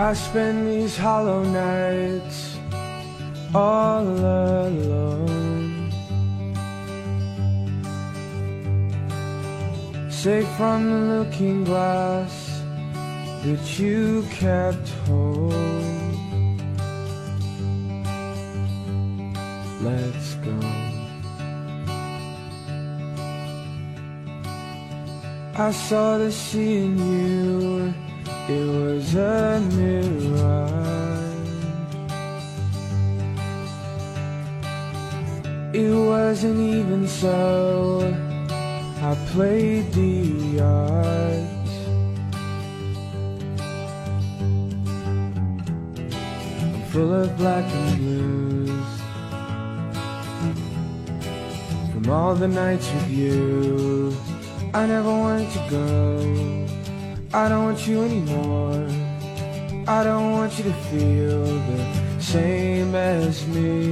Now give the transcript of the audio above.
I spend these hollow nights all alone, safe from the looking glass that you kept home. Let's go. I saw the sea in you, it was a mirage. It wasn't even so, I played the odds. I'm full of black and blues from all the nights with you. I never wanted to go, I don't want you anymore. I don't want you to feel the same as me.